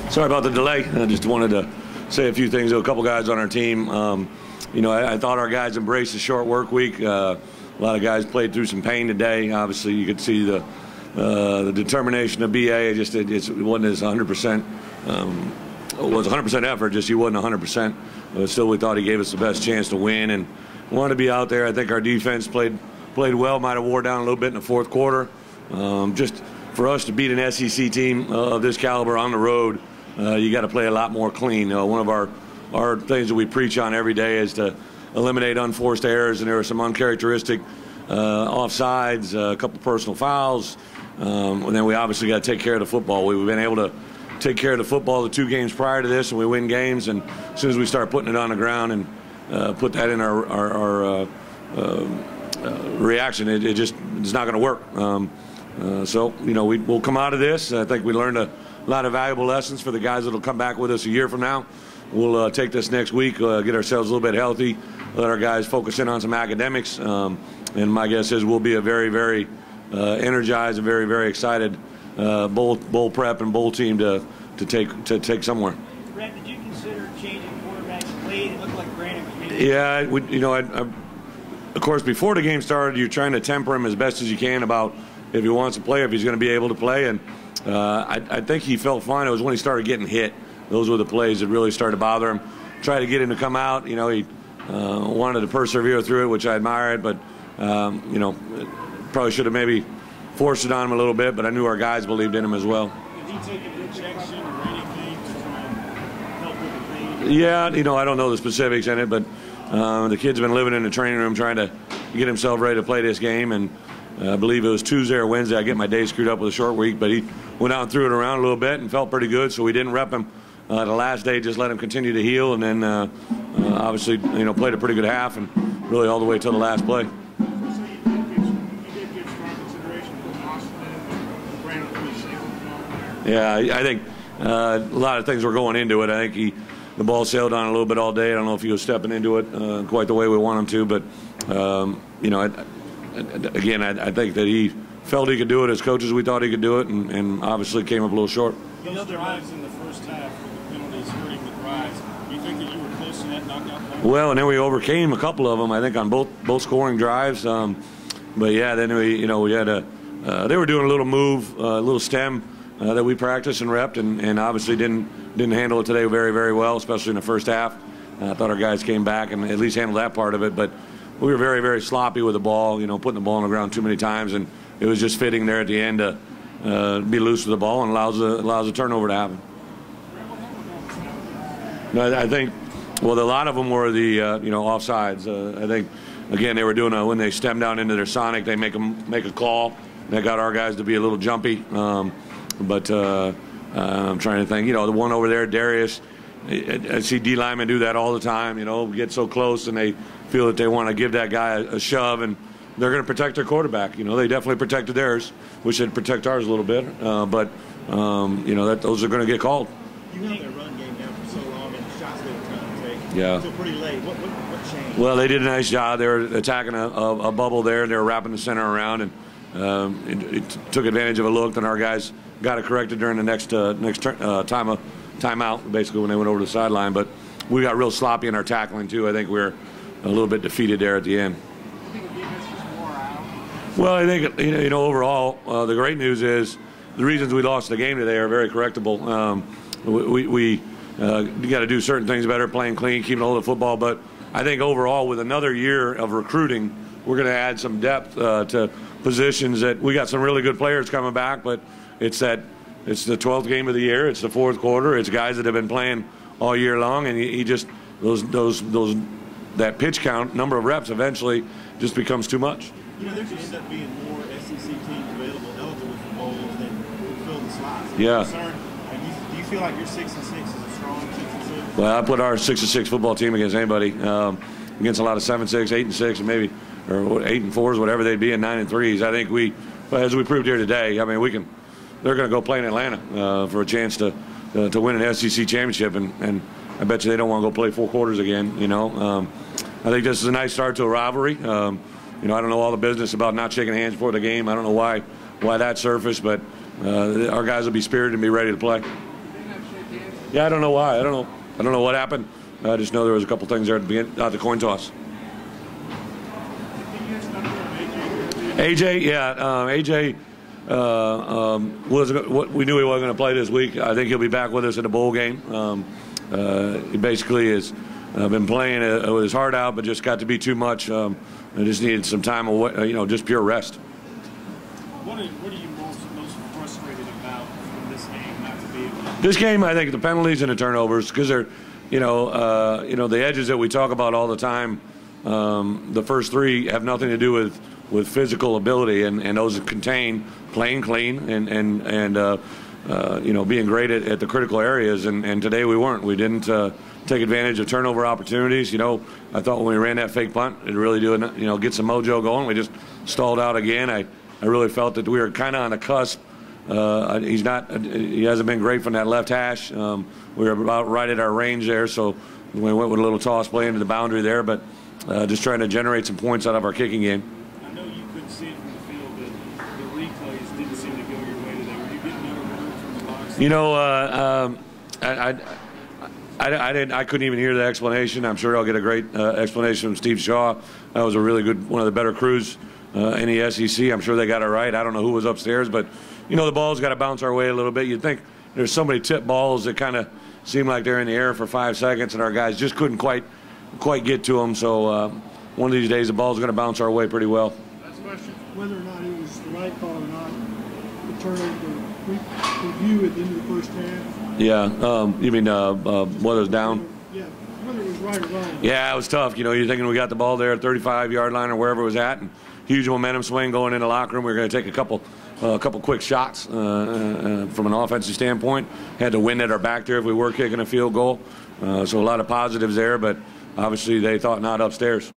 Sorry about the delay. I just wanted to say a few things to a couple guys on our team. I thought our guys embraced the short work week. A lot of guys played through some pain today. Obviously, you could see the determination of BA. It wasn't as 100%. It was 100% effort. Just he wasn't 100%. Still, we thought he gave us the best chance to win and wanted to be out there. I think our defense played well. Might have wore down a little bit in the fourth quarter. Just for us to beat an SEC team of this caliber on the road, you got to play a lot more clean. One of our things that we preach on every day is to eliminate unforced errors, and there were some uncharacteristic offsides, a couple personal fouls, and then we obviously got to take care of the football. We've been able to take care of the football the 2 games prior to this, and we win games. And as soon as we start putting it on the ground and put that in our reaction, it's not going to work. We'll come out of this. I think we learned a lot of valuable lessons for the guys that will come back with us a year from now. We'll take this next week, get ourselves a little bit healthy, let our guys focus in on some academics, and my guess is we'll be a very, very energized and very, very excited bowl prep and bowl team to take somewhere. Bret, did you consider changing quarterbacks late? It looked like Brandon was maybe. Yeah, of course, before the game started, you're trying to temper him as best as you can about if he wants to play, if he's going to be able to play, and I think he felt fine. It was when he started getting hit. Those were the plays that really started to bother him. Tried to get him to come out. He wanted to persevere through it, which I admired, but probably should have maybe forced it on him a little bit, but I knew our guys believed in him as well. Did he take an injection or anything to try and help with the pain? Yeah, I don't know the specifics in it, but the kid's been living in the training room trying to get himself ready to play this game, and I believe it was Tuesday or Wednesday. I get my day screwed up with a short week, but he went out and threw it around a little bit and felt pretty good, so we didn't rep him. The last day, just let him continue to heal, and then obviously, played a pretty good half and really all the way till the last play. So you did get strong consideration for Washington, Brandon pretty safe. Yeah, I think a lot of things were going into it. I think the ball sailed on a little bit all day. I don't know if he was stepping into it quite the way we want him to, but I think that he felt he could do it as coaches. We thought he could do it, and obviously came up a little short. Those drives in the first half, with the penalties hurting the drives. Do you think that you were close to that knockout play? Well, and then we overcame a couple of them, I think, on both scoring drives. But yeah, then we had they were doing a little move, a little stem that we practiced and repped, and obviously didn't handle it today very, very well, especially in the first half. I thought our guys came back and at least handled that part of it, but we were very, very sloppy with the ball, putting the ball on the ground too many times, and it was just fitting there at the end to be loose with the ball and allows a turnover to happen. No, I think, a lot of them were the offsides. I think, again, they were doing when they stem down into their sonic, they make a call. That got our guys to be a little jumpy. But I'm trying to think. The one over there, Darius, I see D linemen do that all the time. Get so close and they feel that they want to give that guy a shove, and they're going to protect their quarterback. They definitely protected theirs. Wish they'd protect ours a little bit, but those are going to get called. You held their run game down for so long, and the shots they were trying to take. Yeah. Until pretty late. What changed? Well, they did a nice job. They were attacking a bubble there, and they were wrapping the center around, and it took advantage of a look. And our guys got it corrected during the next timeout, basically when they went over to the sideline. But we got real sloppy in our tackling too. I think we were a little bit defeated there at the end. Well, I think overall, the great news is the reasons we lost the game today are very correctable. We got to do certain things better, playing clean, keeping hold of the football. But I think overall, with another year of recruiting, we're going to add some depth to positions that we got some really good players coming back. But it's the 12th game of the year. It's the fourth quarter. It's guys that have been playing all year long, and he just that pitch count, number of reps, eventually just becomes too much. There could end up being more SEC teams available eligible for bowls than fill the slots. Yeah. Do you feel like your 6-6 is a strong 6-6? Well, I put our 6-6 football team against anybody, against a lot of 7-6, 8-6, and maybe or 8-4s, whatever they'd be, and 9-3s. I think as we proved here today, I mean, they're going to go play in Atlanta for a chance to win an SEC championship, and I bet you they don't want to go play 4 quarters again. I think this is a nice start to a rivalry. I don't know all the business about not shaking hands before the game. I don't know why that surfaced, but our guys will be spirited and be ready to play. Did they not shake hands Yeah, I don't know why. I don't know what happened. I just know there was a couple things there at the beginning, the coin toss. AJ, yeah, AJ we knew he wasn't going to play this week. I think he'll be back with us in the bowl game. He basically has been playing with his heart out, but just got to be too much. I just needed some time away, just pure rest. What are you most frustrated about from this game not to be able to? This game, I think the penalties and the turnovers, because they're, the edges that we talk about all the time. The first three have nothing to do with physical ability, and those contain playing clean and being great at the critical areas. And today we weren't. We didn't take advantage of turnover opportunities. I thought when we ran that fake punt, it really get some mojo going. We just stalled out again. I really felt that we were kind of on the cusp. He hasn't been great from that left hash. We were about right at our range there, so we went with a little toss play into the boundary there, but just trying to generate some points out of our kicking game. I know you couldn't see it from the field, but the replays didn't seem to go your way today. Were you getting nervous from the box? I couldn't even hear the explanation. I'm sure I'll get a great explanation from Steve Shaw. That was a really good, one of the better crews in the SEC. I'm sure they got it right. I don't know who was upstairs, but the ball's got to bounce our way a little bit. You'd think there's so many tip balls that kind of seem like they're in the air for 5 seconds, and our guys just couldn't quite get to them. So one of these days the ball's going to bounce our way pretty well. Last question: whether or not it was the right call or not, the turnover review at the end of the first half. Yeah, you mean whether it's down? Yeah, whether it was right or wrong. Yeah, it was tough. You're thinking we got the ball there at 35-yard line or wherever it was at, and huge momentum swing going in the locker room. We were going to take a couple quick shots from an offensive standpoint. Had the wind at our back there if we were kicking a field goal. So a lot of positives there, but obviously they thought not upstairs.